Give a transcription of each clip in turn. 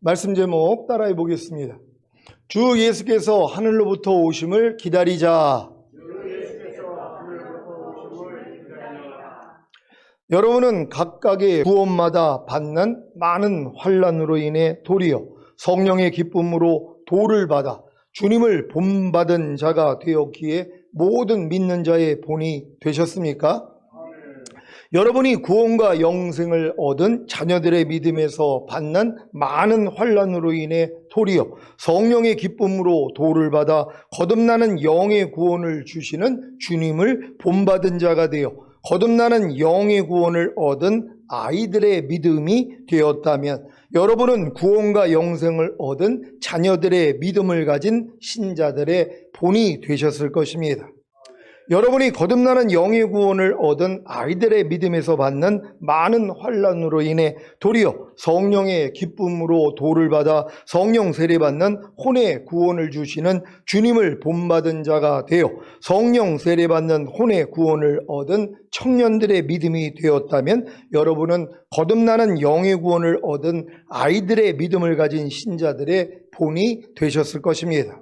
말씀 제목 따라해 보겠습니다. 주 예수께서 하늘로부터 오심을 기다리자. 여러분은 각각의 구원마다 받는 많은 환난으로 인해 도리어 성령의 기쁨으로 도를 받아 주님을 본받은 자가 되었기에 모든 믿는 자의 본이 되셨습니까? 여러분이 구원과 영생을 얻은 자녀들의 믿음에서 받는 많은 환난으로 인해 도리어 성령의 기쁨으로 도를 받아 거듭나는 영의 구원을 주시는 주님을 본받은 자가 되어 거듭나는 영의 구원을 얻은 아이들의 믿음이 되었다면 여러분은 구원과 영생을 얻은 자녀들의 믿음을 가진 신자들의 본이 되셨을 것입니다. 여러분이 거듭나는 영의 구원을 얻은 아이들의 믿음에서 받는 많은 환난으로 인해 도리어 성령의 기쁨으로 도를 받아 성령 세례받는 혼의 구원을 주시는 주님을 본받은 자가 되어 성령 세례받는 혼의 구원을 얻은 청년들의 믿음이 되었다면 여러분은 거듭나는 영의 구원을 얻은 아이들의 믿음을 가진 신자들의 본이 되셨을 것입니다.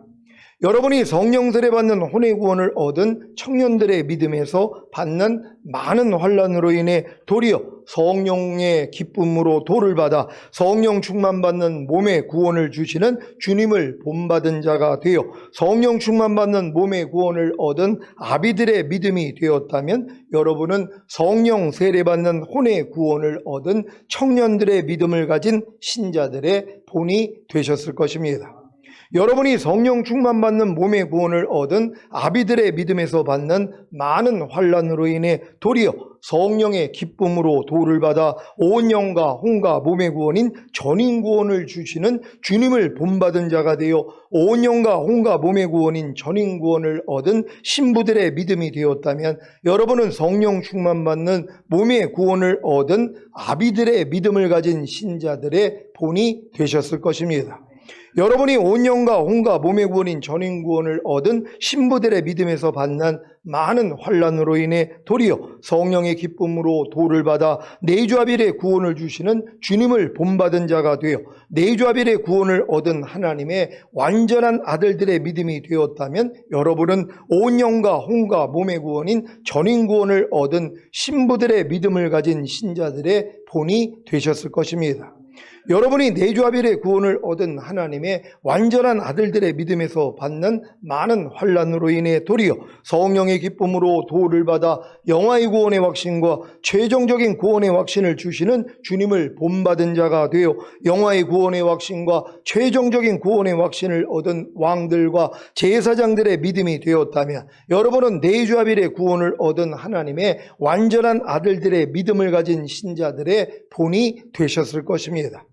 여러분이 성령 세례받는 혼의 구원을 얻은 청년들의 믿음에서 받는 많은 환난으로 인해 도리어 성령의 기쁨으로 도를 받아 성령 충만받는 몸의 구원을 주시는 주님을 본받은 자가 되어 성령 충만받는 몸의 구원을 얻은 아비들의 믿음이 되었다면 여러분은 성령 세례받는 혼의 구원을 얻은 청년들의 믿음을 가진 신자들의 본이 되셨을 것입니다. 여러분이 성령 충만받는 몸의 구원을 얻은 아비들의 믿음에서 받는 많은 환난으로 인해 도리어 성령의 기쁨으로 도를 받아 온 영과 혼과 몸의 구원인 전인 구원을 주시는 주님을 본받은 자가 되어 온 영과 혼과 몸의 구원인 전인 구원을 얻은 신부들의 믿음이 되었다면 여러분은 성령 충만받는 몸의 구원을 얻은 아비들의 믿음을 가진 신자들의 본이 되셨을 것입니다. 여러분이 온 영과 혼과 몸의 구원인 전인 구원을 얻은 신부들의 믿음에서 받는 많은 환난으로 인해 도리어 성령의 기쁨으로 도를 받아 내주아빌의 구원을 주시는 주님을 본받은 자가 되어 내주아빌의 구원을 얻은 하나님의 완전한 아들들의 믿음이 되었다면 여러분은 온 영과 혼과 몸의 구원인 전인 구원을 얻은 신부들의 믿음을 가진 신자들의 본이 되셨을 것입니다. 여러분이 내주아빌의 구원을 얻은 하나님의 완전한 아들들의 믿음에서 받는 많은 환난으로 인해 도리어 성령의 기쁨으로 도를 받아 영화의 구원의 확신과 최종적인 구원의 확신을 주시는 주님을 본받은 자가 되어 영화의 구원의 확신과 최종적인 구원의 확신을 얻은 왕들과 제사장들의 믿음이 되었다면 여러분은 내주아빌의 구원을 얻은 하나님의 완전한 아들들의 믿음을 가진 신자들의 본이 되셨을 것입니다.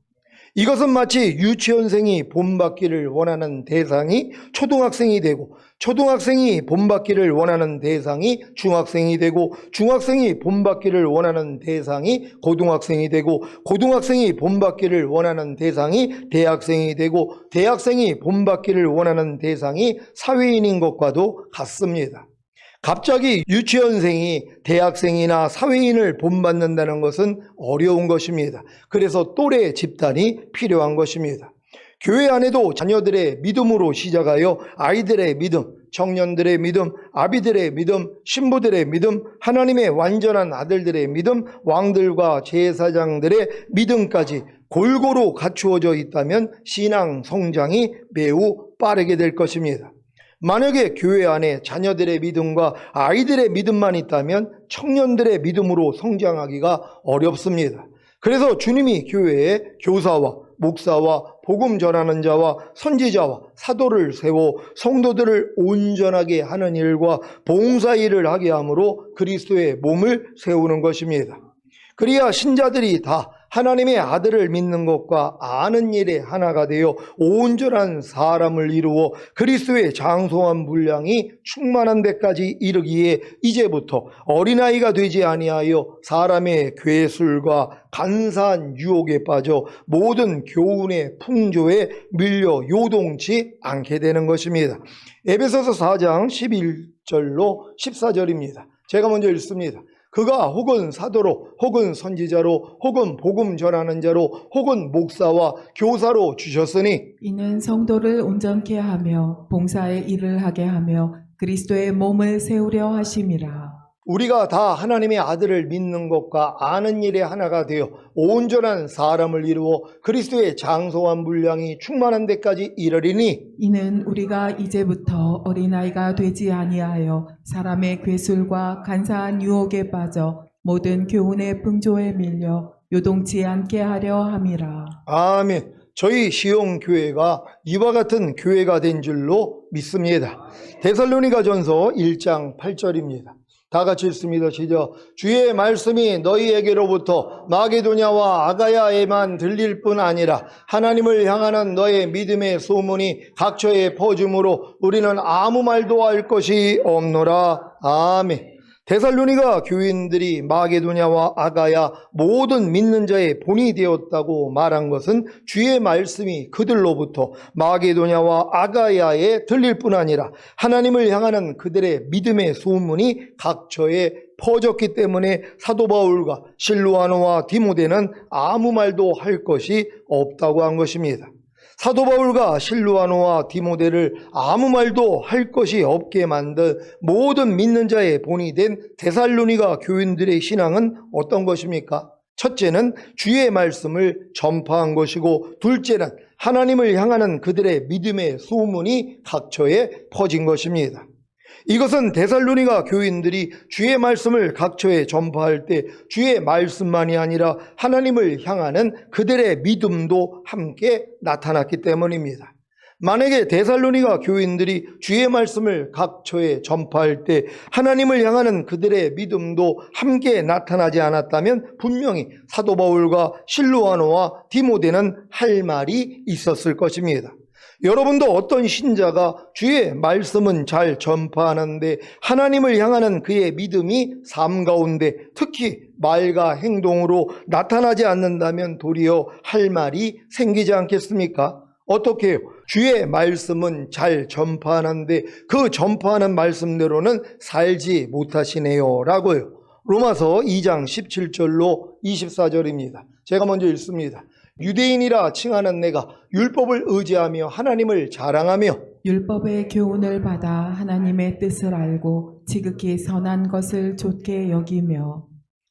이것은 마치 유치원생이 본받기를 원하는 대상이 초등학생이 되고 초등학생이 본받기를 원하는 대상이 중학생이 되고 중학생이 본받기를 원하는 대상이 고등학생이 되고 고등학생이 본받기를 원하는 대상이 대학생이 되고 대학생이 본받기를 원하는 대상이 사회인인 것과도 같습니다. 갑자기 유치원생이 대학생이나 사회인을 본받는다는 것은 어려운 것입니다. 그래서 또래 집단이 필요한 것입니다. 교회 안에도 자녀들의 믿음으로 시작하여 아이들의 믿음, 청년들의 믿음, 아비들의 믿음, 신부들의 믿음, 하나님의 완전한 아들들의 믿음, 왕들과 제사장들의 믿음까지 골고루 갖추어져 있다면 신앙 성장이 매우 빠르게 될 것입니다. 만약에 교회 안에 자녀들의 믿음과 아이들의 믿음만 있다면 청년들의 믿음으로 성장하기가 어렵습니다. 그래서 주님이 교회에 교사와 목사와 복음 전하는 자와 선지자와 사도를 세워 성도들을 온전하게 하는 일과 봉사일을 하게 함으로 그리스도의 몸을 세우는 것입니다. 그래야 신자들이 다 하나님의 아들을 믿는 것과 아는 일에 하나가 되어 온전한 사람을 이루어 그리스도의 장성한 분량이 충만한 데까지 이르기에 이제부터 어린아이가 되지 아니하여 사람의 괴술과 간사한 유혹에 빠져 모든 교훈의 풍조에 밀려 요동치 않게 되는 것입니다. 에베소서 4장 11절로 14절입니다. 제가 먼저 읽습니다. 그가 혹은 사도로, 혹은 선지자로, 혹은 복음 전하는 자로, 혹은 목사와 교사로 주셨으니 이는 성도를 온전케 하며 봉사의 일을 하게 하며 그리스도의 몸을 세우려 하심이라. 우리가 다 하나님의 아들을 믿는 것과 아는 일에 하나가 되어 온전한 사람을 이루어 그리스도의 장성한 분량이 충만한 데까지 이르리니 이는 우리가 이제부터 어린아이가 되지 아니하여 사람의 괴술과 간사한 유혹에 빠져 모든 교훈의 풍조에 밀려 요동치 않게 하려 함이라. 아멘. 저희 시용교회가 이와 같은 교회가 된 줄로 믿습니다. 데살로니가전서 1장 8절입니다. 다 같이 읽습니다. 시작. 주의 말씀이 너희에게로부터 마게도냐와 아가야에만 들릴 뿐 아니라 하나님을 향하는 너의 믿음의 소문이 각처에 퍼짐으로 우리는 아무 말도 할 것이 없노라. 아멘. 데살로니가 교인들이 마게도냐와 아가야 모든 믿는 자의 본이 되었다고 말한 것은 주의 말씀이 그들로부터 마게도냐와 아가야에 들릴 뿐 아니라 하나님을 향하는 그들의 믿음의 소문이 각처에 퍼졌기 때문에 사도 바울과 실루아노와 디모데는 아무 말도 할 것이 없다고 한 것입니다. 사도 바울과 실루아노와 디모데를 아무 말도 할 것이 없게 만든 모든 믿는 자의 본이 된 데살로니가 교인들의 신앙은 어떤 것입니까? 첫째는 주의 말씀을 전파한 것이고, 둘째는 하나님을 향하는 그들의 믿음의 소문이 각처에 퍼진 것입니다. 이것은 데살로니가 교인들이 주의 말씀을 각처에 전파할 때 주의 말씀만이 아니라 하나님을 향하는 그들의 믿음도 함께 나타났기 때문입니다. 만약에 데살로니가 교인들이 주의 말씀을 각처에 전파할 때 하나님을 향하는 그들의 믿음도 함께 나타나지 않았다면 분명히 사도 바울과 실루아노와 디모데는 할 말이 있었을 것입니다. 여러분도 어떤 신자가 주의 말씀은 잘 전파하는데 하나님을 향하는 그의 믿음이 삶 가운데 특히 말과 행동으로 나타나지 않는다면 도리어 할 말이 생기지 않겠습니까? 어떻게 해요? 주의 말씀은 잘 전파하는데 그 전파하는 말씀대로는 살지 못하시네요 라고요. 로마서 2장 17절로 24절입니다. 제가 먼저 읽습니다. 유대인이라 칭하는 내가 율법을 의지하며 하나님을 자랑하며 율법의 교훈을 받아 하나님의 뜻을 알고 지극히 선한 것을 좋게 여기며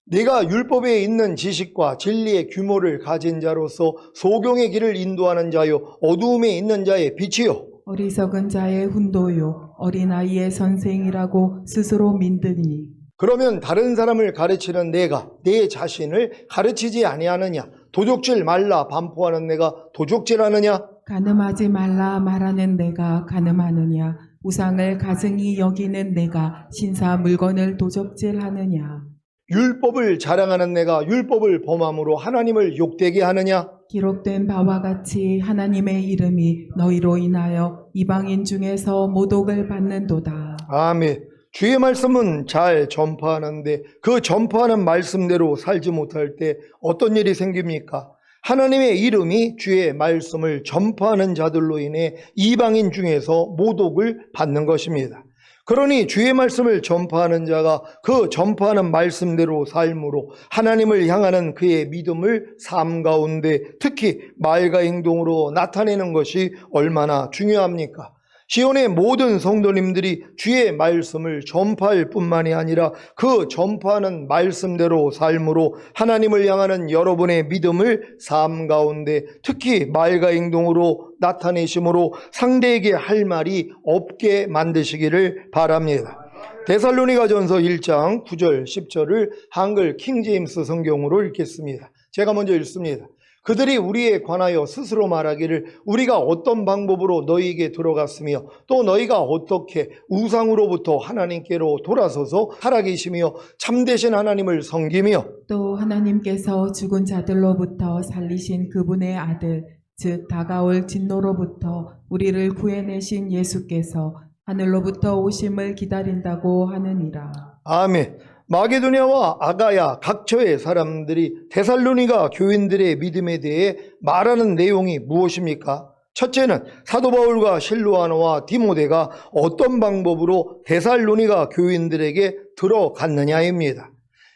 내가 율법에 있는 지식과 진리의 규모를 가진 자로서 소경의 길을 인도하는 자요 어두움에 있는 자의 빛이요 어리석은 자의 훈도요 어린아이의 선생이라고 스스로 믿으니 그러면 다른 사람을 가르치는 내가 내 자신을 가르치지 아니하느냐? 도적질 말라 반포하는 내가 도적질하느냐? 간음하지 말라 말하는 내가 간음하느냐 우상을 가증히 여기는 내가 신사 물건을 도적질하느냐 율법을 자랑하는 내가 율법을 범함으로 하나님을 욕되게 하느냐? 기록된 바와 같이 하나님의 이름이 너희로 인하여 이방인 중에서 모독을 받는도다. 아멘. 주의 말씀은 잘 전파하는데 그 전파하는 말씀대로 살지 못할 때 어떤 일이 생깁니까? 하나님의 이름이 주의 말씀을 전파하는 자들로 인해 이방인 중에서 모독을 받는 것입니다. 그러니 주의 말씀을 전파하는 자가 그 전파하는 말씀대로 삶으로 하나님을 향하는 그의 믿음을 삶 가운데 특히 말과 행동으로 나타내는 것이 얼마나 중요합니까? 시온의 모든 성도님들이 주의 말씀을 전파할 뿐만이 아니라 그 전파하는 말씀대로 삶으로 하나님을 향하는 여러분의 믿음을 삶 가운데 특히 말과 행동으로 나타내심으로 상대에게 할 말이 없게 만드시기를 바랍니다. 데살로니가전서 1장 9절 10절을 한글 킹제임스 성경으로 읽겠습니다. 제가 먼저 읽습니다. 그들이 우리에 관하여 스스로 말하기를 우리가 어떤 방법으로 너희에게 들어갔으며 또 너희가 어떻게 우상으로부터 하나님께로 돌아서서 살아계시며 참되신 하나님을 섬기며 또 하나님께서 죽은 자들로부터 살리신 그분의 아들 즉 다가올 진노로부터 우리를 구해내신 예수께서 하늘로부터 오심을 기다린다고 하느니라. 아멘. 마게도냐와 아가야 각처의 사람들이 데살로니가 교인들의 믿음에 대해 말하는 내용이 무엇입니까? 첫째는 사도 바울과 실루아노와 디모데가 어떤 방법으로 데살로니가 교인들에게 들어갔느냐입니다.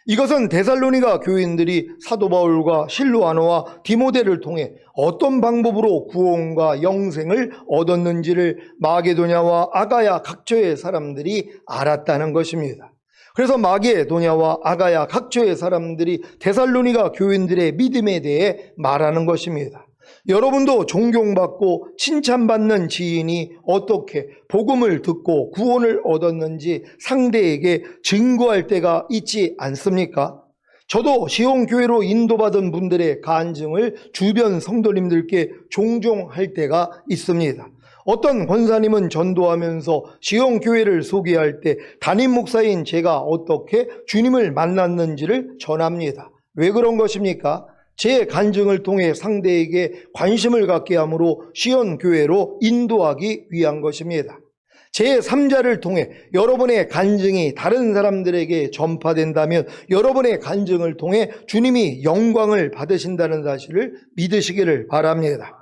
이것은 데살로니가 교인들이 사도 바울과 실로아노와 디모데를 통해 어떤 방법으로 구원과 영생을 얻었는지를 마게도냐와 아가야 각처의 사람들이 알았다는 것입니다. 그래서 마게도냐와 아가야 각처의 사람들이 데살로니가 교인들의 믿음에 대해 말하는 것입니다. 여러분도 존경받고 칭찬받는 지인이 어떻게 복음을 듣고 구원을 얻었는지 상대에게 증거할 때가 있지 않습니까? 저도 시온교회로 인도받은 분들의 간증을 주변 성도님들께 종종 할 때가 있습니다. 어떤 권사님은 전도하면서 시온교회를 소개할 때 담임 목사인 제가 어떻게 주님을 만났는지를 전합니다. 왜 그런 것입니까? 제 간증을 통해 상대에게 관심을 갖게 함으로 시온교회로 인도하기 위한 것입니다. 제 3자를 통해 여러분의 간증이 다른 사람들에게 전파된다면 여러분의 간증을 통해 주님이 영광을 받으신다는 사실을 믿으시기를 바랍니다.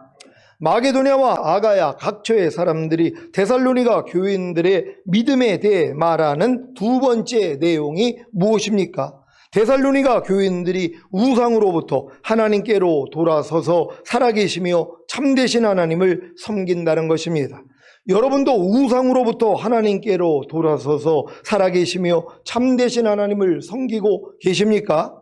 마게도냐와 아가야 각처의 사람들이 데살로니가 교인들의 믿음에 대해 말하는 두 번째 내용이 무엇입니까? 데살로니가 교인들이 우상으로부터 하나님께로 돌아서서 살아계시며 참되신 하나님을 섬긴다는 것입니다. 여러분도 우상으로부터 하나님께로 돌아서서 살아계시며 참되신 하나님을 섬기고 계십니까?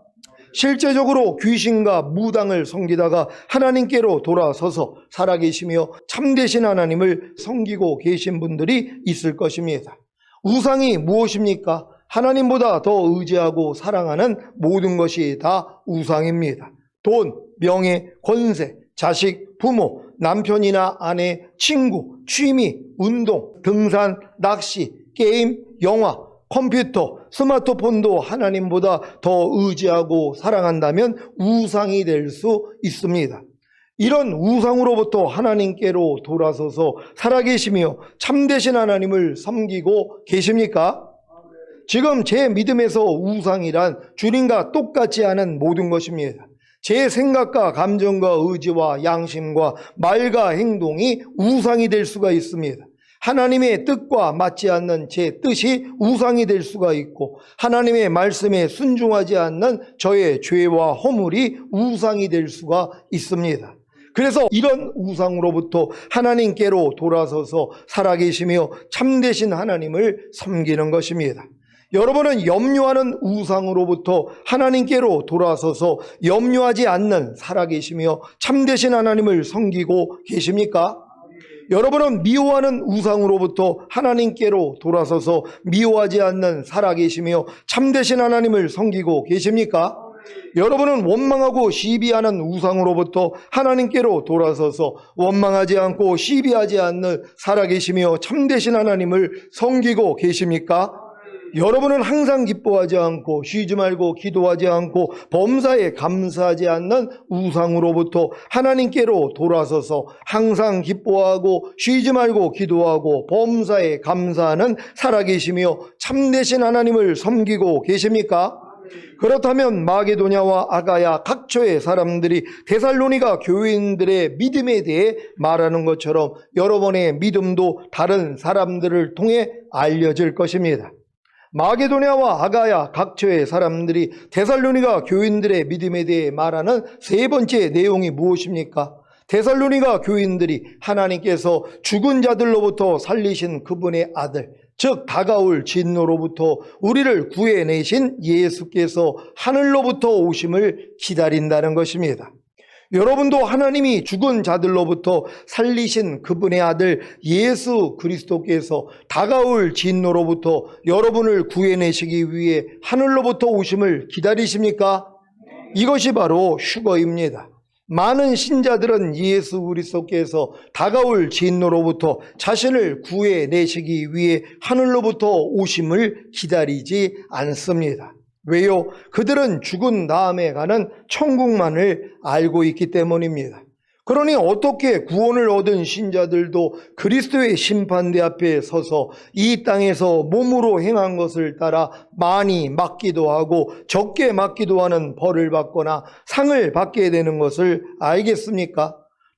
실제적으로 귀신과 무당을 섬기다가 하나님께로 돌아서서 살아계시며 참되신 하나님을 섬기고 계신 분들이 있을 것입니다. 우상이 무엇입니까? 하나님보다 더 의지하고 사랑하는 모든 것이 다 우상입니다. 돈, 명예, 권세, 자식, 부모, 남편이나 아내, 친구, 취미, 운동, 등산, 낚시, 게임, 영화, 컴퓨터, 스마트폰도 하나님보다 더 의지하고 사랑한다면 우상이 될 수 있습니다. 이런 우상으로부터 하나님께로 돌아서서 살아계시며 참되신 하나님을 섬기고 계십니까? 지금 제 믿음에서 우상이란 주님과 똑같지 않은 모든 것입니다. 제 생각과 감정과 의지와 양심과 말과 행동이 우상이 될 수가 있습니다. 하나님의 뜻과 맞지 않는 제 뜻이 우상이 될 수가 있고 하나님의 말씀에 순종하지 않는 저의 죄와 허물이 우상이 될 수가 있습니다. 그래서 이런 우상으로부터 하나님께로 돌아서서 살아계시며 참되신 하나님을 섬기는 것입니다. 여러분은 염려하는 우상으로부터 하나님께로 돌아서서 염려하지 않는 살아계시며 참되신 하나님을 섬기고 계십니까? 여러분은 미워하는 우상으로부터 하나님께로 돌아서서 미워하지 않는 살아계시며 참되신 하나님을 섬기고 계십니까? 여러분은 원망하고 시비하는 우상으로부터 하나님께로 돌아서서 원망하지 않고 시비하지 않는 살아계시며 참되신 하나님을 섬기고 계십니까? 여러분은 항상 기뻐하지 않고 쉬지 말고 기도하지 않고 범사에 감사하지 않는 우상으로부터 하나님께로 돌아서서 항상 기뻐하고 쉬지 말고 기도하고 범사에 감사하는 살아계시며 참되신 하나님을 섬기고 계십니까? 그렇다면 마게도냐와 아가야 각처의 사람들이 데살로니가 교인들의 믿음에 대해 말하는 것처럼 여러분의 믿음도 다른 사람들을 통해 알려질 것입니다. 마게도냐와 아가야 각처의 사람들이 데살로니가 교인들의 믿음에 대해 말하는 세 번째 내용이 무엇입니까? 데살로니가 교인들이 하나님께서 죽은 자들로부터 살리신 그분의 아들, 즉 다가올 진노로부터 우리를 구해내신 예수께서 하늘로부터 오심을 기다린다는 것입니다. 여러분도 하나님이 죽은 자들로부터 살리신 그분의 아들 예수 그리스도께서 다가올 진노로부터 여러분을 구해내시기 위해 하늘로부터 오심을 기다리십니까? 이것이 바로 휴거입니다. 많은 신자들은 예수 그리스도께서 다가올 진노로부터 자신을 구해내시기 위해 하늘로부터 오심을 기다리지 않습니다. 왜요? 그들은 죽은 다음에 가는 천국만을 알고 있기 때문입니다. 그러니 어떻게 구원을 얻은 신자들도 그리스도의 심판대 앞에 서서 이 땅에서 몸으로 행한 것을 따라 많이 맞기도 하고 적게 맞기도 하는 벌을 받거나 상을 받게 되는 것을 알겠습니까?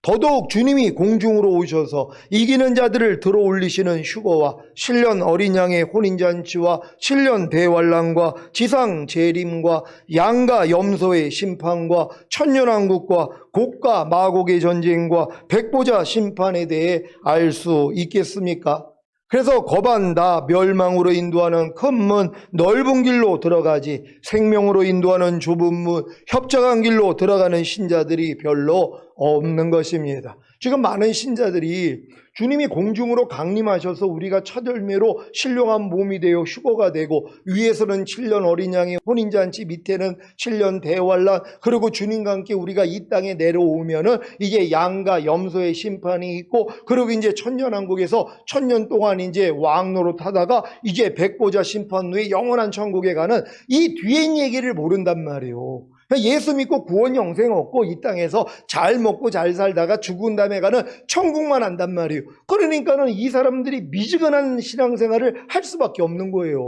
더더욱 주님이 공중으로 오셔서 이기는 자들을 들어올리시는 휴거와 7년 어린 양의 혼인잔치와 7년 대환란과 지상 재림과 양과 염소의 심판과 천년왕국과 곡과 마곡의 전쟁과 백보자 심판에 대해 알 수 있겠습니까? 그래서 거반다 멸망으로 인도하는 큰 문 넓은 길로 들어가지 생명으로 인도하는 좁은 문 협착한 길로 들어가는 신자들이 별로 없는 것입니다. 지금 많은 신자들이 주님이 공중으로 강림하셔서 우리가 첫 열매로 신령한 몸이 되어 휴거가 되고 위에서는 7년 어린 양의 혼인잔치, 밑에는 7년 대환란, 그리고 주님과 함께 우리가 이 땅에 내려오면은 이제 양과 염소의 심판이 있고, 그리고 이제 천년왕국에서 1000년 동안 이제 왕노로 타다가 이제 백보자 심판 후에 영원한 천국에 가는 이 뒤엔 얘기를 모른단 말이에요. 예수 믿고 구원 영생 얻고 이 땅에서 잘 먹고 잘 살다가 죽은 다음에 가는 천국만 안단 말이에요. 그러니까는 이 사람들이 미지근한 신앙생활을 할 수밖에 없는 거예요.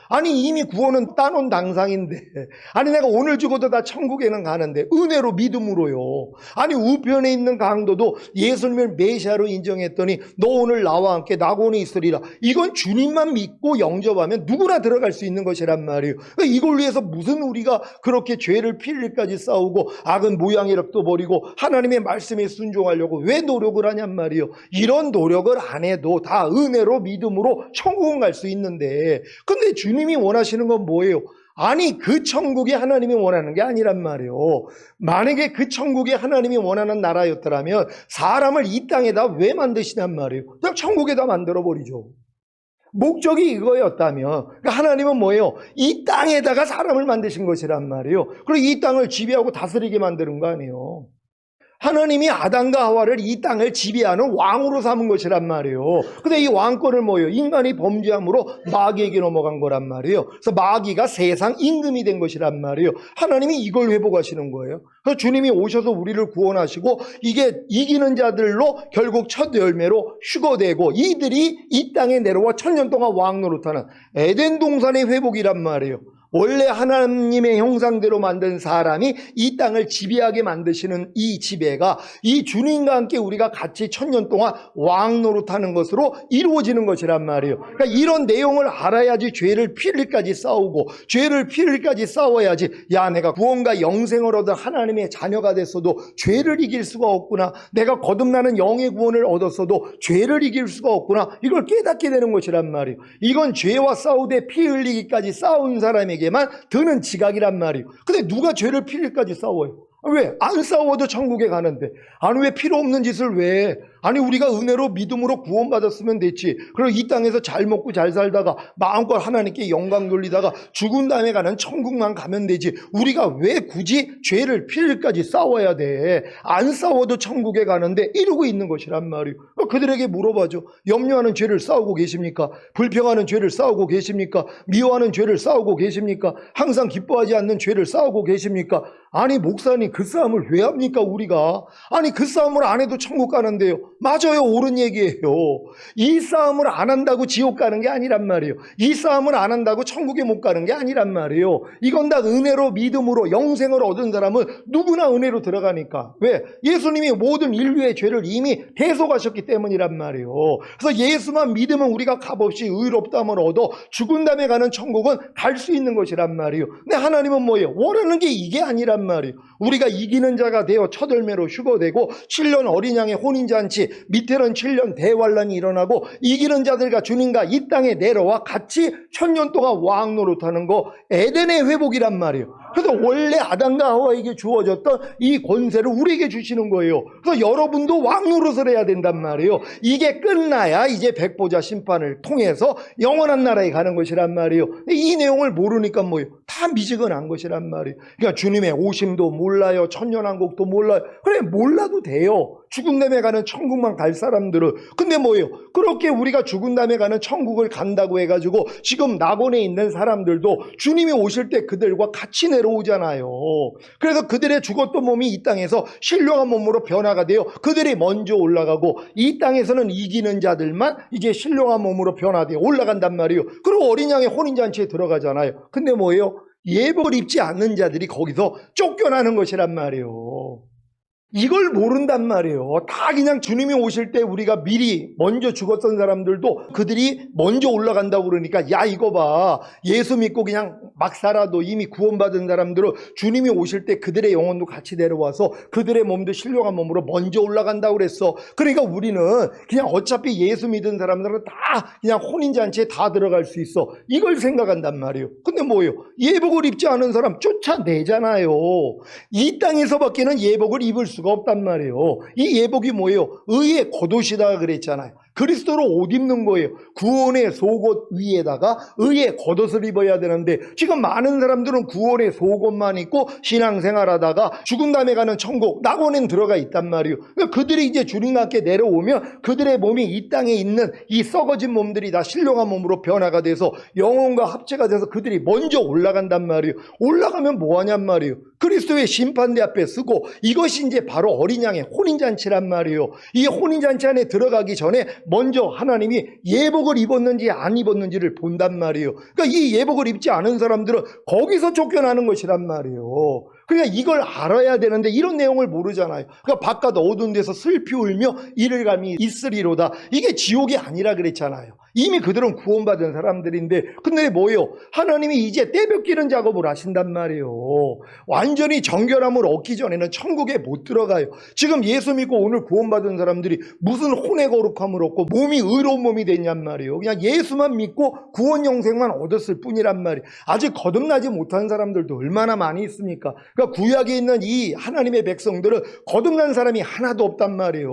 아니 이미 구원은 따놓은 당상인데, 아니 내가 오늘 죽어도 다 천국에는 가는데 은혜로 믿음으로요. 아니 우편에 있는 강도도 예수님을 메시아로 인정했더니 너 오늘 나와 함께 낙원에 있으리라. 이건 주님만 믿고 영접하면 누구나 들어갈 수 있는 것이란 말이에요. 이걸 위해서 무슨 우리가 그렇게 죄를 피를까지 싸우고 악은 모양이력도 버리고 하나님의 말씀에 순종하려고 왜 노력을 하냔 말이에요. 이런 노력을 안 해도 다 은혜로 믿음으로 천국은 갈 수 있는데, 근데 주님이 원하시는 건 뭐예요? 아니 그 천국이 하나님이 원하는 게 아니란 말이에요. 만약에 그 천국이 하나님이 원하는 나라였더라면 사람을 이 땅에다 왜 만드시냔 말이에요. 그냥 천국에다 만들어버리죠. 목적이 이거였다면, 그러니까 하나님은 뭐예요? 이 땅에다가 사람을 만드신 것이란 말이에요. 그리고 이 땅을 지배하고 다스리게 만드는 거 아니에요. 하나님이 아담과 하와를 이 땅을 지배하는 왕으로 삼은 것이란 말이에요. 근데 이 왕권을 뭐예요? 인간이 범죄함으로 마귀에게 넘어간 거란 말이에요. 그래서 마귀가 세상 임금이 된 것이란 말이에요. 하나님이 이걸 회복하시는 거예요. 그래서 주님이 오셔서 우리를 구원하시고 이게 이기는 자들로 결국 첫 열매로 휴거되고 이들이 이 땅에 내려와 1000년 동안 왕 노릇하는 에덴 동산의 회복이란 말이에요. 원래 하나님의 형상대로 만든 사람이 이 땅을 지배하게 만드시는 이 지배가 이 주님과 함께 우리가 같이 1000년 동안 왕 노릇하는 것으로 이루어지는 것이란 말이에요. 그러니까 이런 내용을 알아야지 죄를 피를까지 싸우고, 죄를 피를까지 싸워야지 야 내가 구원과 영생을 얻은 하나님의 자녀가 됐어도 죄를 이길 수가 없구나, 내가 거듭나는 영의 구원을 얻었어도 죄를 이길 수가 없구나, 이걸 깨닫게 되는 것이란 말이에요. 이건 죄와 싸우되 피 흘리기까지 싸운 사람에게 만 드는 지각이란 말이에요. 근데 누가 죄를 피를까지 싸워요? 왜? 안 싸워도 천국에 가는데. 아니 왜 필요 없는 짓을 왜? 아니 우리가 은혜로 믿음으로 구원받았으면 됐지. 그리고 이 땅에서 잘 먹고 잘 살다가 마음껏 하나님께 영광 돌리다가 죽은 다음에 가는 천국만 가면 되지. 우리가 왜 굳이 죄를 피를까지 싸워야 돼? 안 싸워도 천국에 가는데 이러고 있는 것이란 말이에요. 그들에게 물어봐죠. 염려하는 죄를 싸우고 계십니까? 불평하는 죄를 싸우고 계십니까? 미워하는 죄를 싸우고 계십니까? 항상 기뻐하지 않는 죄를 싸우고 계십니까? 아니 목사님 그 싸움을 왜 합니까 우리가? 아니 그 싸움을 안 해도 천국 가는데요. 맞아요, 옳은 얘기예요. 이 싸움을 안 한다고 지옥 가는 게 아니란 말이에요. 이 싸움을 안 한다고 천국에 못 가는 게 아니란 말이에요. 이건 다 은혜로 믿음으로 영생을 얻은 사람은 누구나 은혜로 들어가니까. 왜? 예수님이 모든 인류의 죄를 이미 대속하셨기 때문이란 말이에요. 그래서 예수만 믿으면 우리가 값없이 의롭다함을 얻어 죽은 다음에 가는 천국은 갈 수 있는 것이란 말이에요. 근데 하나님은 뭐예요? 원하는 게 이게 아니란 말이에요. 우리가 이기는 자가 되어 첫 열매로 휴거되고 7년 어린 양의 혼인잔치, 밑에는 7년 대환란이 일어나고 이기는 자들과 주님과 이 땅에 내려와 같이 1000년 동안 왕 노릇하는 거 에덴의 회복이란 말이에요. 그래서 원래 아담과 하와에게 주어졌던 이 권세를 우리에게 주시는 거예요. 그래서 여러분도 왕 노릇을 해야 된단 말이에요. 이게 끝나야 이제 백보자 심판을 통해서 영원한 나라에 가는 것이란 말이에요. 이 내용을 모르니까 뭐예요? 다 미지근한 것이란 말이에요. 그러니까 주님의 오심도 몰라요. 천년왕국도 몰라요. 그래 몰라도 돼요. 죽은 다음에 가는 천국만 갈 사람들은. 근데 뭐예요? 그렇게 우리가 죽은 다음에 가는 천국을 간다고 해가지고 지금 낙원에 있는 사람들도 주님이 오실 때 그들과 같이 내려오잖아요. 그래서 그들의 죽었던 몸이 이 땅에서 신령한 몸으로 변화가 되어 그들이 먼저 올라가고 이 땅에서는 이기는 자들만 이제 신령한 몸으로 변화되어 올라간단 말이에요. 그리고 어린 양의 혼인잔치에 들어가잖아요. 근데 뭐예요? 예복을 입지 않는 자들이 거기서 쫓겨나는 것이란 말이에요. 이걸 모른단 말이에요. 다 그냥 주님이 오실 때 우리가 미리 먼저 죽었던 사람들도 그들이 먼저 올라간다고 그러니까 야 이거 봐. 예수 믿고 그냥 막 살아도 이미 구원받은 사람들은 주님이 오실 때 그들의 영혼도 같이 내려와서 그들의 몸도 신령한 몸으로 먼저 올라간다고 그랬어. 그러니까 우리는 그냥 어차피 예수 믿은 사람들은 다 그냥 혼인잔치에 다 들어갈 수 있어. 이걸 생각한단 말이에요. 근데 뭐예요? 예복을 입지 않은 사람 쫓아내잖아요. 이 땅에서밖에는 예복을 입을 수가 없단 말이에요. 이 예복이 뭐예요? 의의 겉옷이다 그랬잖아요. 그리스도로 옷 입는 거예요. 구원의 속옷 위에다가 의의 겉옷을 입어야 되는데 지금 많은 사람들은 구원의 속옷만 입고 신앙생활하다가 죽은 다음에 가는 천국 낙원엔 들어가 있단 말이에요. 그러니까 그들이 이제 주님과 함께 내려오면 그들의 몸이 이 땅에 있는 이 썩어진 몸들이 다 신령한 몸으로 변화가 돼서 영혼과 합체가 돼서 그들이 먼저 올라간단 말이에요. 올라가면 뭐하냔 말이에요. 그리스도의 심판대 앞에 쓰고 이것이 이제 바로 어린 양의 혼인잔치란 말이에요. 이 혼인잔치 안에 들어가기 전에 먼저 하나님이 예복을 입었는지 안 입었는지를 본단 말이에요. 그러니까 이 예복을 입지 않은 사람들은 거기서 쫓겨나는 것이란 말이에요. 그러니까 이걸 알아야 되는데 이런 내용을 모르잖아요. 그러니까 바깥 어두운 데서 슬피 울며 이를 감이 있으리로다. 이게 지옥이 아니라 그랬잖아요. 이미 그들은 구원받은 사람들인데 근데 뭐예요? 하나님이 이제 떼벽기는 작업을 하신단 말이에요. 완전히 정결함을 얻기 전에는 천국에 못 들어가요. 지금 예수 믿고 오늘 구원받은 사람들이 무슨 혼의 거룩함을 얻고 몸이 의로운 몸이 됐냔 말이에요. 그냥 예수만 믿고 구원 영생만 얻었을 뿐이란 말이에요. 아직 거듭나지 못한 사람들도 얼마나 많이 있습니까? 그러니까 구약에 있는 이 하나님의 백성들은 거듭난 사람이 하나도 없단 말이에요.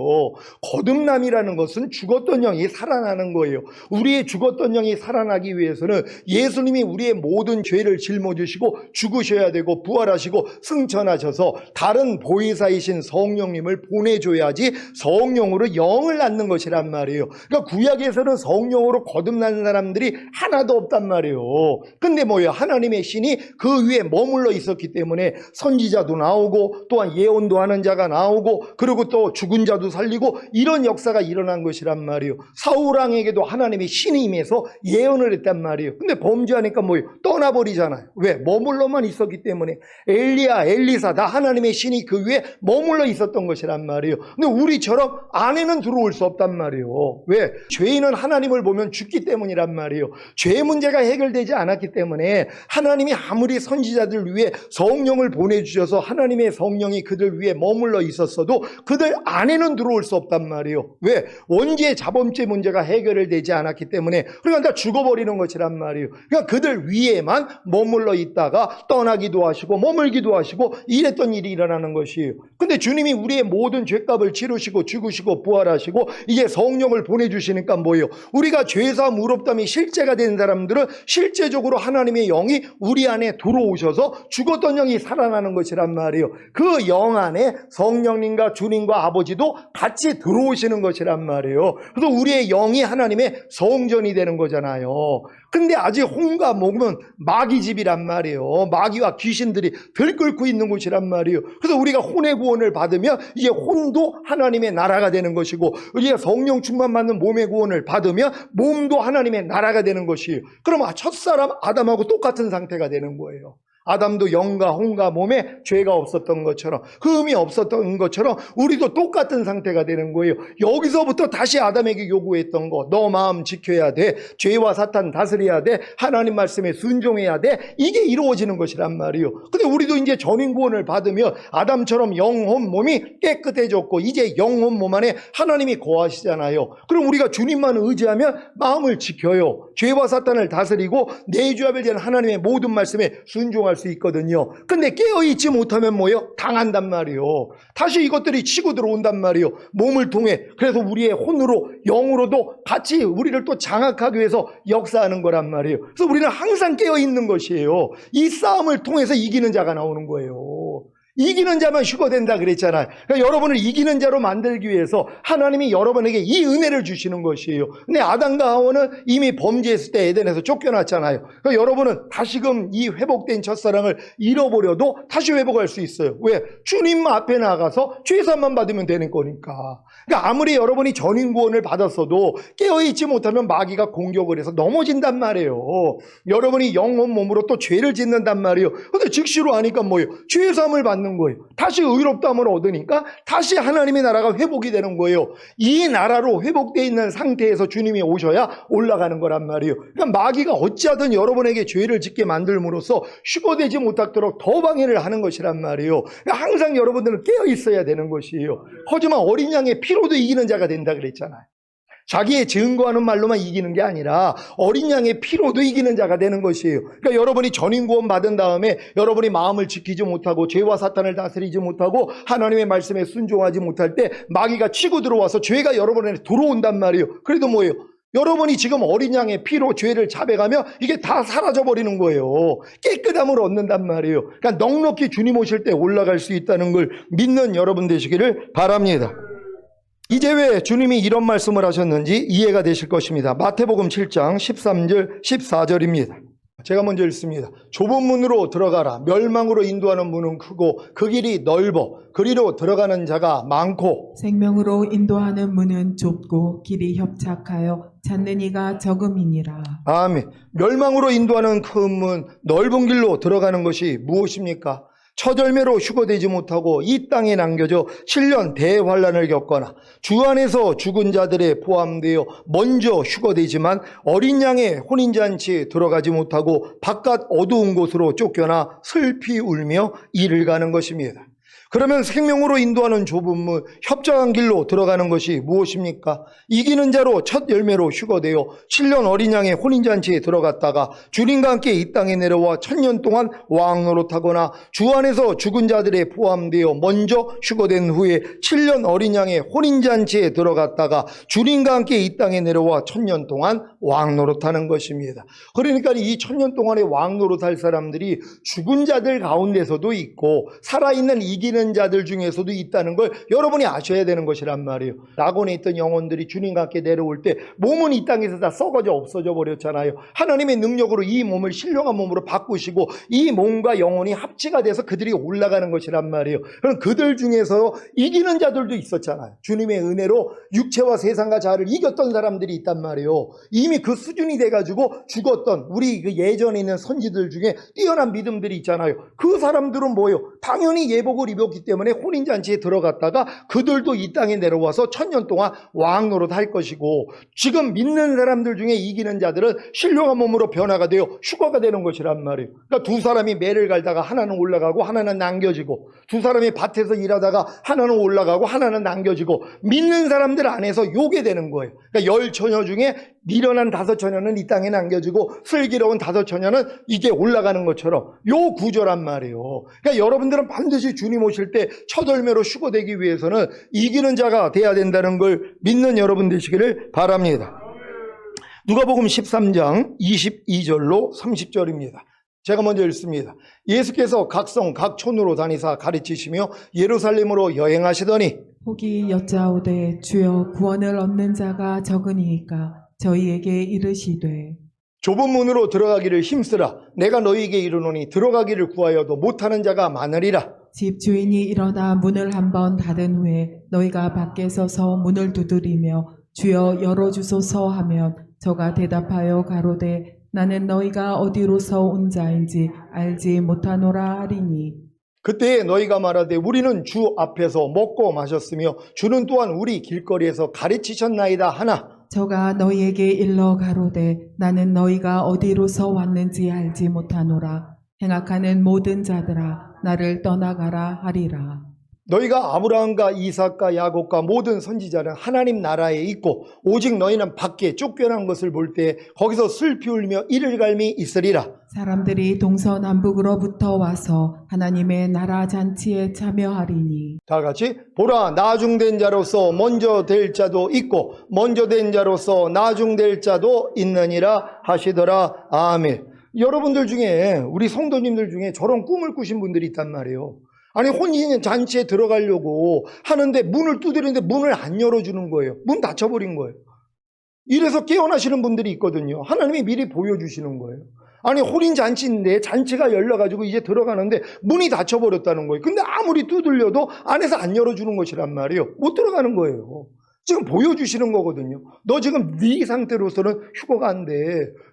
거듭남이라는 것은 죽었던 영이 살아나는 거예요. 우리의 죽었던 영이 살아나기 위해서는 예수님이 우리의 모든 죄를 짊어지시고 죽으셔야 되고 부활하시고 승천하셔서 다른 보혜사이신 성령님을 보내줘야지 성령으로 영을 낳는 것이란 말이에요. 그러니까 구약에서는 성령으로 거듭난 사람들이 하나도 없단 말이에요. 근데 뭐예요? 하나님의 신이 그 위에 머물러 있었기 때문에 선지자도 나오고 또한 예언도 하는 자가 나오고 그리고 또 죽은 자도 살리고 이런 역사가 일어난 것이란 말이에요. 사울왕에게도 하나님이 신이 임해서 예언을 했단 말이에요. 근데 범죄하니까 뭐예요? 떠나버리잖아요. 왜? 머물러만 있었기 때문에. 엘리야, 엘리사 다 하나님의 신이 그 위에 머물러 있었던 것이란 말이에요. 근데 우리처럼 안에는 들어올 수 없단 말이에요. 왜? 죄인은 하나님을 보면 죽기 때문이란 말이에요. 죄 문제가 해결되지 않았기 때문에 하나님이 아무리 선지자들 위해 성령을 보내주셔서 하나님의 성령이 그들 위에 머물러 있었어도 그들 안에는 들어올 수 없단 말이에요. 왜? 원죄 자범죄 문제가 해결되지 않았기 때문에 그러니까 다 죽어버리는 것이란 말이에요. 그러니까 그들 위에만 머물러 있다가 떠나기도 하시고 머물기도 하시고 이랬던 일이 일어나는 것이에요. 근데 주님이 우리의 모든 죄값을 치르시고 죽으시고 부활하시고 이제 성령을 보내주시니까 뭐예요? 우리가 죄사함 의롭다함이 실제가 된 사람들은 실제적으로 하나님의 영이 우리 안에 들어오셔서 죽었던 영이 살아나는 것이란 말이에요. 그 영 안에 성령님과 주님과 아버지도 같이 들어오시는 것이란 말이에요. 그래서 우리의 영이 하나님의 성전이 되는 거잖아요. 근데 아직 혼과 몸은 마귀집이란 말이에요. 마귀와 귀신들이 들끓고 있는 곳이란 말이에요. 그래서 우리가 혼의 구원을 받으면 이제 혼도 하나님의 나라가 되는 것이고 우리가 성령 충만 받는 몸의 구원을 받으면 몸도 하나님의 나라가 되는 것이에요. 그럼 첫사람 아담하고 똑같은 상태가 되는 거예요. 아담도 영과 혼과 몸에 죄가 없었던 것처럼 흠이 없었던 것처럼 우리도 똑같은 상태가 되는 거예요. 여기서부터 다시 아담에게 요구했던 거, 너 마음 지켜야 돼, 죄와 사탄 다스려야 돼, 하나님 말씀에 순종해야 돼, 이게 이루어지는 것이란 말이에요. 근데 우리도 이제 전인 구원을 받으면 아담처럼 영혼 몸이 깨끗해졌고 이제 영혼 몸 안에 하나님이 거하시잖아요. 그럼 우리가 주님만 의지하면 마음을 지켜요. 죄와 사탄을 다스리고 내 주 앞에 대한 하나님의 모든 말씀에 순종할 수 있거든요. 근데 깨어있지 못하면 뭐예요? 당한단 말이에요. 다시 이것들이 치고 들어온단 말이에요. 몸을 통해. 그래서 우리의 혼으로 영으로도 같이 우리를 또 장악하기 위해서 역사하는 거란 말이에요. 그래서 우리는 항상 깨어있는 것이에요. 이 싸움을 통해서 이기는 자가 나오는 거예요. 이기는 자만 휴거된다 그랬잖아요. 그러니까 여러분을 이기는 자로 만들기 위해서 하나님이 여러분에게 이 은혜를 주시는 것이에요. 근데 아담과 하와는 이미 범죄했을 때 에덴에서 쫓겨났잖아요. 그러니까 여러분은 다시금 이 회복된 첫사랑을 잃어버려도 다시 회복할 수 있어요. 왜? 주님 앞에 나가서 죄사함만 받으면 되는 거니까. 그러니까 아무리 여러분이 전인 구원을 받았어도 깨어있지 못하면 마귀가 공격을 해서 넘어진단 말이에요. 여러분이 영혼 몸으로 또 죄를 짓는단 말이에요. 근데 즉시로 하니까 뭐예요? 죄사함을 받는 거예요. 다시 의롭다함을 얻으니까 다시 하나님의 나라가 회복이 되는 거예요. 이 나라로 회복되어 있는 상태에서 주님이 오셔야 올라가는 거란 말이에요. 그러니까 마귀가 어찌하든 여러분에게 죄를 짓게 만들므로써 휴거되지 못하도록 더 방해를 하는 것이란 말이에요. 그러니까 항상 여러분들은 깨어 있어야 되는 것이에요. 하지만 어린 양의 피로도 이기는 자가 된다 그랬잖아요. 자기의 증거하는 말로만 이기는 게 아니라 어린 양의 피로도 이기는 자가 되는 것이에요. 그러니까 여러분이 전인 구원 받은 다음에 여러분이 마음을 지키지 못하고 죄와 사탄을 다스리지 못하고 하나님의 말씀에 순종하지 못할 때 마귀가 치고 들어와서 죄가 여러분에게 들어온단 말이에요. 그래도 뭐예요? 여러분이 지금 어린 양의 피로 죄를 자백하면 이게 다 사라져버리는 거예요. 깨끗함을 얻는단 말이에요. 그러니까 넉넉히 주님 오실 때 올라갈 수 있다는 걸 믿는 여러분 되시기를 바랍니다. 이제 왜 주님이 이런 말씀을 하셨는지 이해가 되실 것입니다. 마태복음 7장 13절 14절입니다. 제가 먼저 읽습니다. 좁은 문으로 들어가라. 멸망으로 인도하는 문은 크고 그 길이 넓어 그리로 들어가는 자가 많고 생명으로 인도하는 문은 좁고 길이 협착하여 찾는 이가 적음이니라. 아멘. 멸망으로 인도하는 큰 문, 넓은 길로 들어가는 것이 무엇입니까? 처절매로 휴거되지 못하고 이 땅에 남겨져 7년 대환란을 겪거나 주 안에서 죽은 자들에 포함되어 먼저 휴거되지만 어린 양의 혼인잔치에 들어가지 못하고 바깥 어두운 곳으로 쫓겨나 슬피 울며 이를 가는 것입니다. 그러면 생명으로 인도하는 좁은 문, 협착한 길로 들어가는 것이 무엇입니까? 이기는 자로 첫 열매로 휴거되어 7년 어린 양의 혼인잔치에 들어갔다가 주님과 함께 이 땅에 내려와 1000년 동안 왕 노릇하거나 주 안에서 죽은 자들에 포함되어 먼저 휴거된 후에 7년 어린 양의 혼인잔치에 들어갔다가 주님과 함께 이 땅에 내려와 1000년 동안 왕 노릇하는 것입니다. 그러니까 이 1000년 동안의 왕 노릇할 사람들이 죽은 자들 가운데서도 있고 살아있는 이기는 자들 중에서도 있다는 걸 여러분이 아셔야 되는 것이란 말이에요. 낙원에 있던 영혼들이 주님과 함께 내려올 때 몸은 이 땅에서 다 썩어져 없어져 버렸잖아요. 하나님의 능력으로 이 몸을 신령한 몸으로 바꾸시고 이 몸과 영혼이 합치가 돼서 그들이 올라가는 것이란 말이에요. 그럼 그들 중에서 이기는 자들도 있었잖아요. 주님의 은혜로 육체와 세상과 자아를 이겼던 사람들이 있단 말이에요. 이미 그 수준이 돼가지고 죽었던 우리 그 예전에 있는 선지들 중에 뛰어난 믿음들이 있잖아요. 그 사람들은 뭐예요? 당연히 예복을 입었기 때문에 혼인잔치에 들어갔다가 그들도 이 땅에 내려와서 1000년 동안 왕 노릇 할 것이고 지금 믿는 사람들 중에 이기는 자들은 신령한 몸으로 변화가 되어 휴거가 되는 것이란 말이에요. 그러니까 두 사람이 매를 갈다가 하나는 올라가고 하나는 남겨지고 두 사람이 밭에서 일하다가 하나는 올라가고 하나는 남겨지고 믿는 사람들 안에서 요게 되는 거예요. 그러니까 10처녀 중에 미련한 5처녀는 이 땅에 남겨지고 슬기로운 5처녀는 이게 올라가는 것처럼 요 구조란 말이에요. 그러니까 여러분들은 반드시 주님 오실 때 첫 열매로 휴거되기 위해서는 이기는 자가 돼야 된다는 걸 믿는 여러분 되시기를 바랍니다. 누가복음 13장 22절로 30절입니다. 제가 먼저 읽습니다. 예수께서 각 성 각 촌으로 다니사 가르치시며 예루살렘으로 여행하시더니 혹이 여짜오되 주여 구원을 얻는 자가 적으니이까 저희에게 이르시되 좁은 문으로 들어가기를 힘쓰라. 내가 너희에게 이르노니 들어가기를 구하여도 못하는 자가 많으리라. 집 주인이 일어나 문을 한번 닫은 후에 너희가 밖에 서서 문을 두드리며 주여 열어주소서 하면 저가 대답하여 가로되 나는 너희가 어디로서 온 자인지 알지 못하노라 하리니 그때에 너희가 말하되 우리는 주 앞에서 먹고 마셨으며 주는 또한 우리 길거리에서 가르치셨나이다 하나 저가 너희에게 일러 가로되 나는 너희가 어디로서 왔는지 알지 못하노라. 행악하는 모든 자들아 나를 떠나가라 하리라. 너희가 아브라함과 이삭과 야곱과 모든 선지자는 하나님 나라에 있고 오직 너희는 밖에 쫓겨난 것을 볼 때 거기서 슬피 울며 이를 갈미 있으리라. 사람들이 동서남북으로부터 와서 하나님의 나라 잔치에 참여하리니 다 같이 보라 나중된 자로서 먼저 될 자도 있고 먼저 된 자로서 나중될 자도 있느니라 하시더라. 아멘. 여러분들 중에 우리 성도님들 중에 저런 꿈을 꾸신 분들이 있단 말이에요. 아니 혼인 잔치에 들어가려고 하는데 문을 두드리는데 문을 안 열어주는 거예요. 문 닫혀버린 거예요. 이래서 깨어나시는 분들이 있거든요. 하나님이 미리 보여주시는 거예요. 아니 혼인 잔치인데 잔치가 열려가지고 이제 들어가는데 문이 닫혀버렸다는 거예요. 근데 아무리 두들려도 안에서 안 열어주는 것이란 말이에요. 못 들어가는 거예요. 지금 보여주시는 거거든요. 너 지금 네 상태로서는 휴거가 안 돼.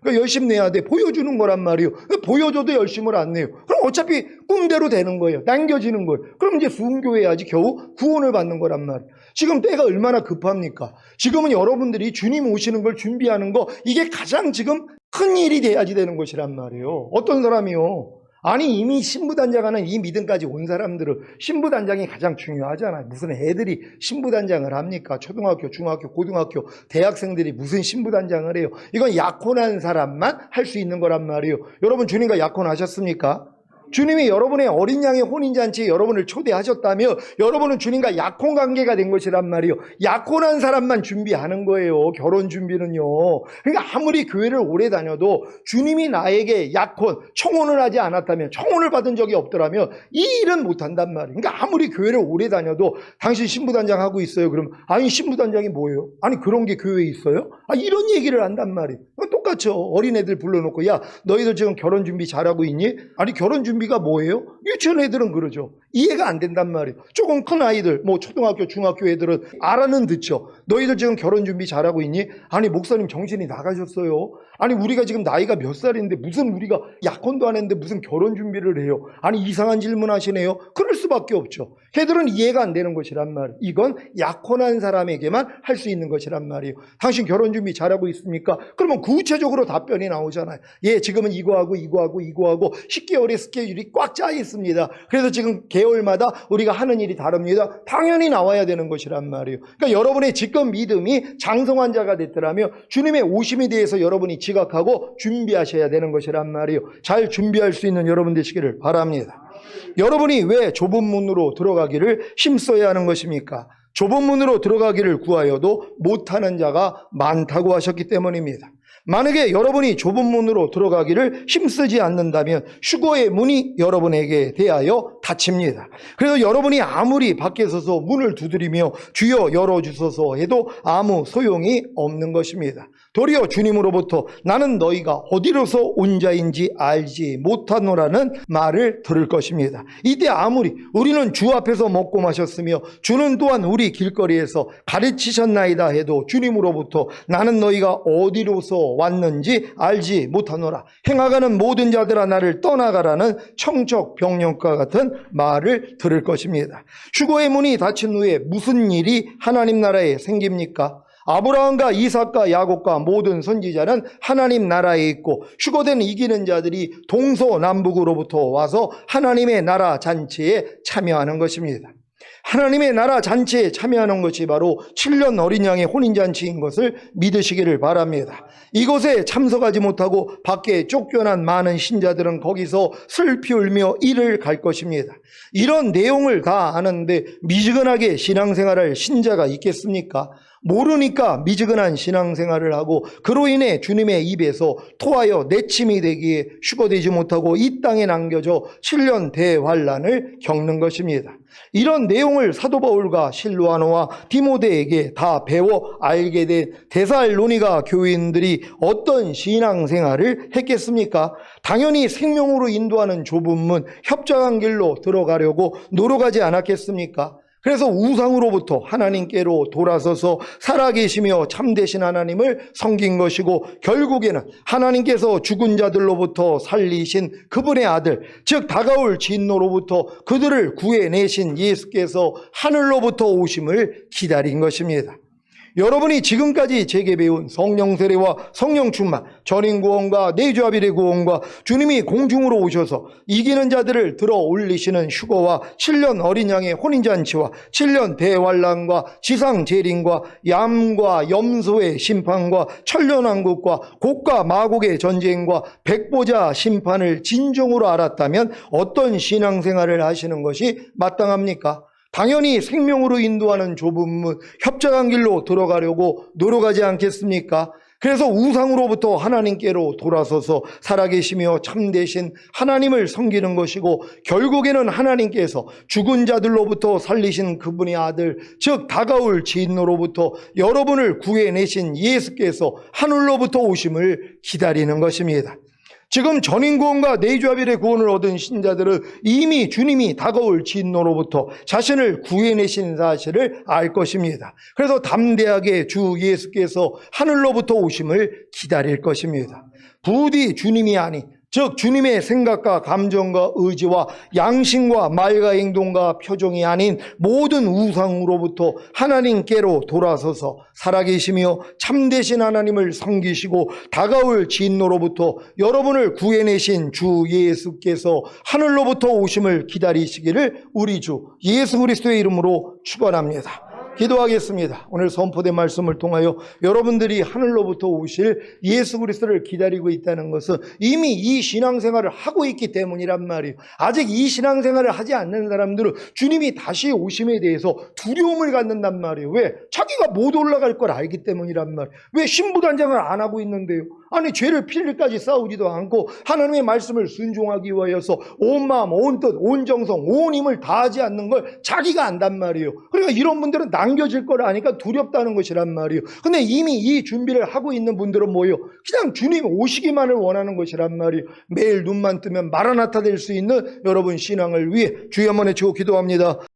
그러니까 열심히 내야 돼. 보여주는 거란 말이에요. 보여줘도 열심을 안 내요. 그럼 어차피 꿈대로 되는 거예요. 남겨지는 거예요. 그럼 이제 순교해야지 겨우 구원을 받는 거란 말이에요. 지금 때가 얼마나 급합니까? 지금은 여러분들이 주님 오시는 걸 준비하는 거, 이게 가장 지금 큰 일이 돼야지 되는 것이란 말이에요. 어떤 사람이요? 아니 이미 신부단장하는 이 믿음까지 온 사람들은 신부단장이 가장 중요하잖아요. 무슨 애들이 신부단장을 합니까? 초등학교, 중학교, 고등학교, 대학생들이 무슨 신부단장을 해요? 이건 약혼한 사람만 할 수 있는 거란 말이에요. 여러분 주님과 약혼하셨습니까? 주님이 여러분의 어린 양의 혼인잔치에 여러분을 초대하셨다며 여러분은 주님과 약혼관계가 된 것이란 말이에요. 약혼한 사람만 준비하는 거예요. 결혼 준비는요. 그러니까 아무리 교회를 오래 다녀도 주님이 나에게 약혼, 청혼을 하지 않았다면, 청혼을 받은 적이 없더라면 이 일은 못한단 말이에요. 그러니까 아무리 교회를 오래 다녀도 당신 신부단장 하고 있어요. 그럼 아니 신부단장이 뭐예요? 아니 그런 게 교회에 있어요? 이런 얘기를 한단 말이에요. 똑같죠. 어린애들 불러놓고 야 너희들 지금 결혼 준비 잘하고 있니? 아니 결혼 준비가 뭐예요? 유치원 애들은 그러죠. 이해가 안 된단 말이에요. 조금 큰 아이들, 뭐 초등학교, 중학교 애들은 알아는 듣죠. 너희들 지금 결혼 준비 잘하고 있니? 아니 목사님 정신이 나가셨어요. 아니 우리가 지금 나이가 몇 살인데 무슨 우리가 약혼도 안 했는데 무슨 결혼 준비를 해요? 아니 이상한 질문 하시네요. 그럴 수밖에 없죠. 걔들은 이해가 안 되는 것이란 말이에요. 이건 약혼한 사람에게만 할 수 있는 것이란 말이에요. 당신 결혼 준비 잘하고 있습니까? 그러면 구체적으로 답변이 나오잖아요. 예, 지금은 이거하고 10개월의 스케줄이 꽉 짜 있습니다. 그래서 지금 개월마다 우리가 하는 일이 다릅니다. 당연히 나와야 되는 것이란 말이에요. 그러니까 여러분의 지금 믿음이 장성한 자가 됐더라면 주님의 오심에 대해서 여러분이 지각하고 준비하셔야 되는 것이란 말이에요. 잘 준비할 수 있는 여러분 되시기를 바랍니다. 여러분이 왜 좁은 문으로 들어가기를 힘써야 하는 것입니까? 좁은 문으로 들어가기를 구하여도 못하는 자가 많다고 하셨기 때문입니다. 만약에 여러분이 좁은 문으로 들어가기를 힘쓰지 않는다면 휴거의 문이 여러분에게 대하여 닫힙니다. 그래서 여러분이 아무리 밖에 서서 문을 두드리며 주여 열어주소서 해도 아무 소용이 없는 것입니다. 도리어 주님으로부터 나는 너희가 어디로서 온 자인지 알지 못하노라는 말을 들을 것입니다. 이때 아무리 우리는 주 앞에서 먹고 마셨으며 주는 또한 우리 길거리에서 가르치셨나이다 해도 주님으로부터 나는 너희가 어디로서 왔는지 알지 못하노라. 행하가는 모든 자들아 나를 떠나가라는 청척병령과 같은 말을 들을 것입니다. 휴거의 문이 닫힌 후에 무슨 일이 하나님 나라에 생깁니까? 아브라함과 이삭과 야곱과 모든 선지자는 하나님 나라에 있고 휴거된 이기는 자들이 동서남북으로부터 와서 하나님의 나라 잔치에 참여하는 것입니다. 하나님의 나라 잔치에 참여하는 것이 바로 7년 어린 양의 혼인잔치인 것을 믿으시기를 바랍니다. 이곳에 참석하지 못하고 밖에 쫓겨난 많은 신자들은 거기서 슬피 울며 이를 갈 것입니다. 이런 내용을 다 아는데 미지근하게 신앙생활할 신자가 있겠습니까? 모르니까 미지근한 신앙생활을 하고 그로 인해 주님의 입에서 토하여 내침이 되기에 휴거되지 못하고 이 땅에 남겨져 7년 대환란을 겪는 것입니다. 이런 내용을 사도 바울과 실로아노와 디모데에게 다 배워 알게 된 데살로니가 교인들이 어떤 신앙생활을 했겠습니까? 당연히 생명으로 인도하는 좁은 문, 협착한 길로 들어가려고 노력하지 않았겠습니까? 그래서 우상으로부터 하나님께로 돌아서서 살아계시며 참되신 하나님을 섬긴 것이고 결국에는 하나님께서 죽은 자들로부터 살리신 그분의 아들, 즉 다가올 진노로부터 그들을 구해내신 예수께서 하늘로부터 오심을 기다린 것입니다. 여러분이 지금까지 제게 배운 성령 세례와 성령 충만, 전인 구원과 내주합일의 구원과 주님이 공중으로 오셔서 이기는 자들을 들어 올리시는 휴거와 7년 어린 양의 혼인잔치와 7년 대환란과 지상재림과 얌과 염소의 심판과 천년왕국과 곡과 마곡의 전쟁과 백보자 심판을 진정으로 알았다면 어떤 신앙생활을 하시는 것이 마땅합니까? 당연히 생명으로 인도하는 좁은 문, 협착한 길로 들어가려고 노력하지 않겠습니까? 그래서 우상으로부터 하나님께로 돌아서서 살아계시며 참되신 하나님을 섬기는 것이고 결국에는 하나님께서 죽은 자들로부터 살리신 그분의 아들, 즉 다가올 진노로부터 여러분을 구해내신 예수께서 하늘로부터 오심을 기다리는 것입니다. 지금 전인구원과 내주아벨의 구원을 얻은 신자들은 이미 주님이 다가올 진노로부터 자신을 구해내신 사실을 알 것입니다. 그래서 담대하게 주 예수께서 하늘로부터 오심을 기다릴 것입니다. 부디 주님이 아닌, 즉 주님의 생각과 감정과 의지와 양심과 말과 행동과 표정이 아닌 모든 우상으로부터 하나님께로 돌아서서 살아계시며 참되신 하나님을 섬기시고 다가올 진노로부터 여러분을 구해내신 주 예수께서 하늘로부터 오심을 기다리시기를 우리 주 예수 그리스도의 이름으로 축원합니다. 기도하겠습니다. 오늘 선포된 말씀을 통하여 여러분들이 하늘로부터 오실 예수 그리스도를 기다리고 있다는 것은 이미 이 신앙생활을 하고 있기 때문이란 말이에요. 아직 이 신앙생활을 하지 않는 사람들은 주님이 다시 오심에 대해서 두려움을 갖는단 말이에요. 왜? 자기가 못 올라갈 걸 알기 때문이란 말이에요. 왜 신부단장을 안 하고 있는데요? 아니 죄를 필일까지 싸우지도 않고 하나님의 말씀을 순종하기 위하여서 온 마음, 온 뜻, 온 정성, 온 힘을 다하지 않는 걸 자기가 안단 말이에요. 그러니까 이런 분들은 남겨질 걸 아니까 두렵다는 것이란 말이에요. 근데 이미 이 준비를 하고 있는 분들은 뭐예요? 그냥 주님 오시기만을 원하는 것이란 말이에요. 매일 눈만 뜨면 마라나타 될 수 있는 여러분 신앙을 위해 주여 한번 외치고 기도합니다.